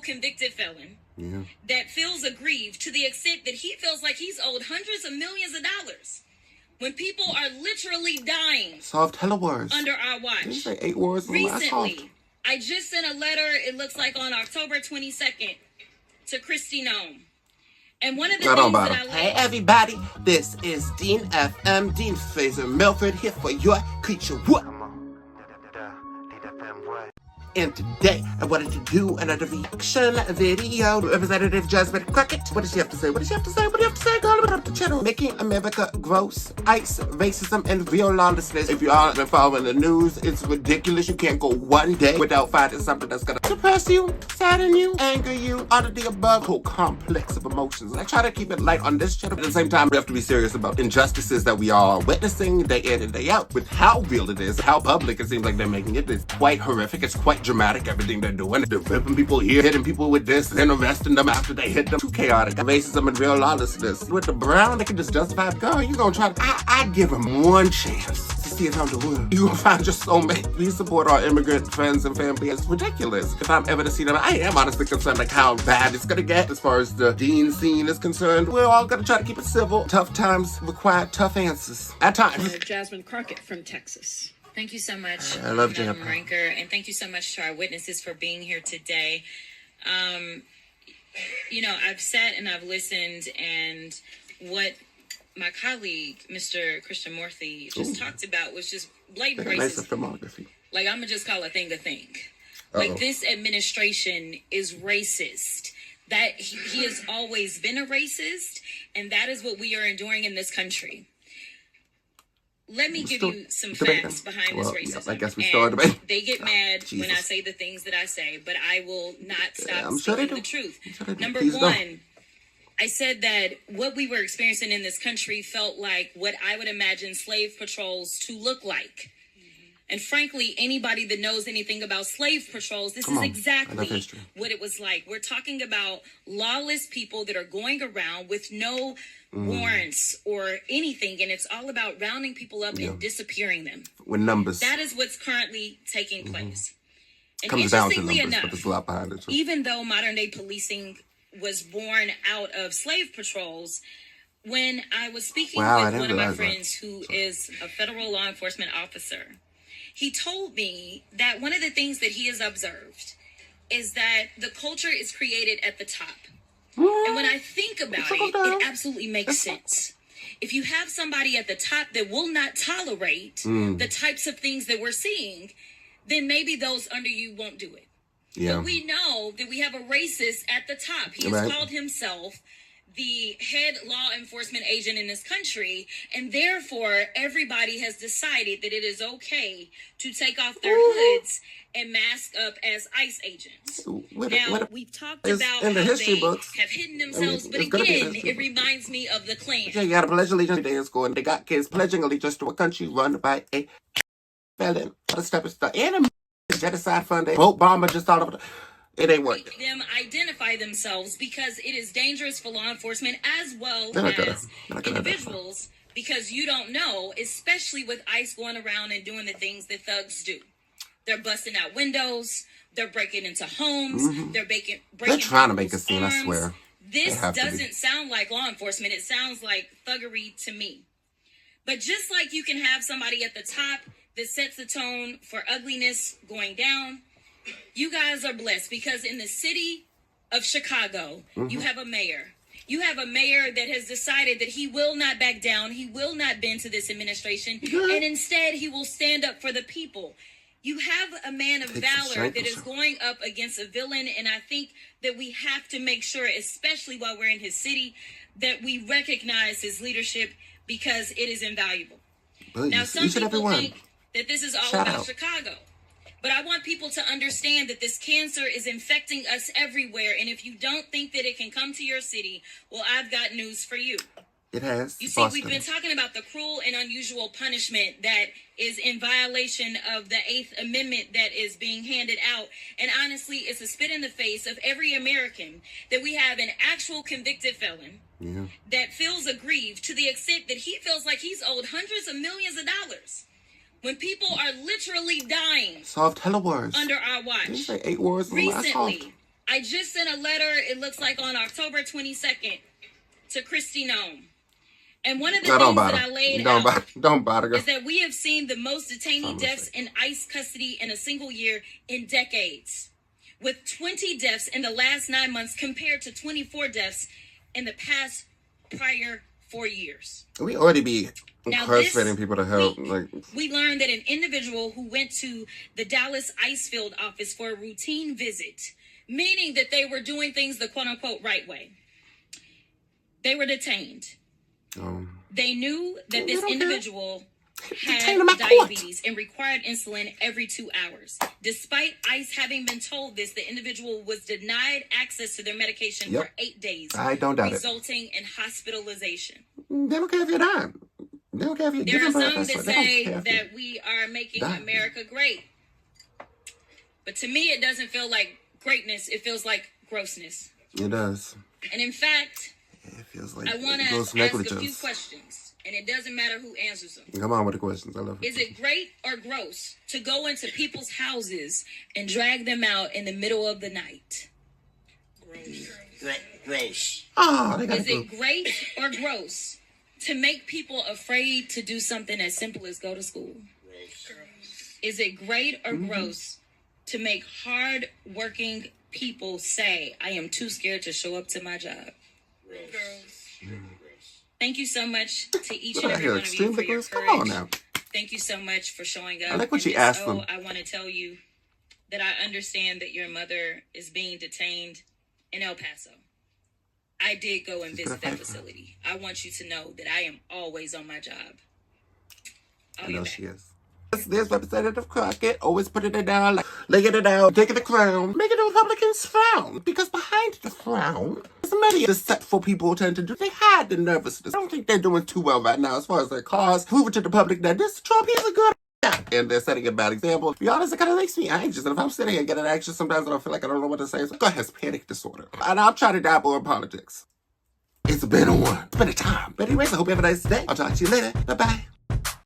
convicted felon that feels aggrieved to the extent that he feels like he's owed hundreds of millions of dollars when people are literally dying. Soft hella words. Under our watch. Did you say 8 words? Recently, I just sent a letter, it looks like on October 22nd, to Christy Nome. And one of the things that I Hey everybody, this is Dean FM, Dean Fraser Milford, here for your creature. What? And today, I wanted to do another reaction video. Representative Jasmine Crockett. What does she have to say? What does she have to say? What do you have to say? Girl, about the channel. Making America gross. ICE, racism, and real lawlessness. If you aren't following the news, it's ridiculous. You can't go one day without finding something that's gonna suppress you, sadden you, anger you, all of the above. Whole complex of emotions. I try to keep it light on this channel. At the same time, we have to be serious about injustices that we are witnessing day in and day out. With how real it is, how public it seems like they're making it. It's quite horrific. It's quite dramatic, everything they're doing. They're ripping people here, hitting people with this, then arresting them after they hit them. Too chaotic. Racism and real lawlessness. With the brown, they can just justify, girl, you gonna try to, I give them one chance to see it on the world. You gonna find your soulmate. We support our immigrant friends and family. It's ridiculous. If I'm ever to see them, I am honestly concerned like how bad it's gonna get as far as the Dean scene is concerned. We're all gonna try to keep it civil. Tough times require tough answers. At times. Jasmine Crockett from Texas. Thank you so much, I love Madam Ranker, and thank you so much to our witnesses for being here today. You know, I've sat and I've listened, and what my colleague, Mr. Krishnamurthy, just talked about was just blatant racism. Nice filmography. Like, I'm going to just call a thing a thing. Like, this administration is racist. That he has always been a racist, and that is what we are enduring in this country. Let me give you some facts behind this racism. Yeah, I guess we started debating. They get mad when I say the things that I say, but I will not stop speaking the truth. Number one, I said that what we were experiencing in this country felt like what I would imagine slave patrols to look like. And frankly, anybody that knows anything about slave patrols, this is exactly what it was like. We're talking about lawless people that are going around with no warrants or anything, and it's all about rounding people up and disappearing them. With numbers. That is what's currently taking place. And Comes down to interestingly numbers, enough, but there's a lot behind it too. even though modern day policing was born out of slave patrols, when I was speaking with one of my friends who is a federal law enforcement officer, he told me that one of the things that he has observed is that the culture is created at the top. And when I think about it, it absolutely makes sense. If you have somebody at the top that will not tolerate the types of things that we're seeing, then maybe those under you won't do it. Yeah. But we know that we have a racist at the top. He has called himself the head law enforcement agent in this country, and therefore everybody has decided that it is okay to take off their hoods and mask up as ICE agents. We've talked about how they have hidden themselves, but again, it reminds me of the Klan. Yeah, you gotta pledge allegiance today in school, and they got kids pledging allegiance to a country run by a felon. The step is the enemy genocide fund, boat bomber just all over the... It ain't working. Them identify themselves because it is dangerous for law enforcement as well as individuals, because you don't know, especially with ICE going around and doing the things that thugs do. They're busting out windows. They're breaking into homes. They're trying to make a scene, I swear. This doesn't sound like law enforcement. It sounds like thuggery to me. But just like you can have somebody at the top that sets the tone for ugliness going down, you guys are blessed because in the city of Chicago, you have a mayor. You have a mayor that has decided that he will not back down. He will not bend to this administration. And instead, he will stand up for the people. You have a man of valor that is going up against a villain. And I think that we have to make sure, especially while we're in his city, that we recognize his leadership because it is invaluable. Now, some people think that this is all about Chicago. But I want people to understand that this cancer is infecting us everywhere. And if you don't think that it can come to your city, well, I've got news for you. It has. You see, we've been talking about the cruel and unusual punishment that is in violation of the 8th Amendment that is being handed out. And honestly, it's a spit in the face of every American that we have an actual convicted felon that feels aggrieved to the extent that he feels like he's owed hundreds of millions of dollars. When people are literally dying soft hella words under our watch. Did you say 8 words? Recently, I just sent a letter, it looks like on October 22nd, to Kristi Noem. And one of the things that I laid out don't bother, is that we have seen the most detainee deaths in ICE custody in a single year in decades, with 20 deaths in the last 9 months compared to 24 deaths in the past prior 4 years. We already be incarcerating people to help. We learned that an individual who went to the Dallas ICE field office for a routine visit, meaning that they were doing things the quote-unquote right way, they were detained. They knew that this individual had diabetes and required insulin every 2 hours. Despite ICE having been told this, the individual was denied access to their medication for 8 days. I don't doubt resulting in hospitalization. They don't care if you're dying. They don't care if you're There are some that say that we are making America great. But to me, it doesn't feel like greatness. It feels like grossness. It does. And in fact, it feels like I want to ask a few questions, and it doesn't matter who answers them. Come on with the questions. I love it. Is it great or gross to go into people's houses and drag them out in the middle of the night? Gross. Oh, is it great or gross to make people afraid to do something as simple as go to school? Gross. Is it great or gross to make hard-working people say, I am too scared to show up to my job? Thank you so much to each and every one of you for your courage. Come on now. Thank you so much for showing up. I like what you asked them. I want to tell you that I understand that your mother is being detained in El Paso. I did go and visit that facility. I want you to know that I am always on my job. I know she is. There's Representative Crockett, always putting it down, laying it out, taking the crown, making the Republicans frown. Because behind the frown, as many deceitful people tend to do, they hide the nervousness. I don't think they're doing too well right now as far as their cause. Prove to the public that this Trump is a good and they're setting a bad example. To be honest, it kind of makes me anxious. And if I'm sitting here getting anxious, sometimes I don't feel like I don't know what to say. So God has panic disorder. And I'll try to dabble in politics. It's been a time. But anyways, I hope you have a nice day. I'll talk to you later. Bye-bye.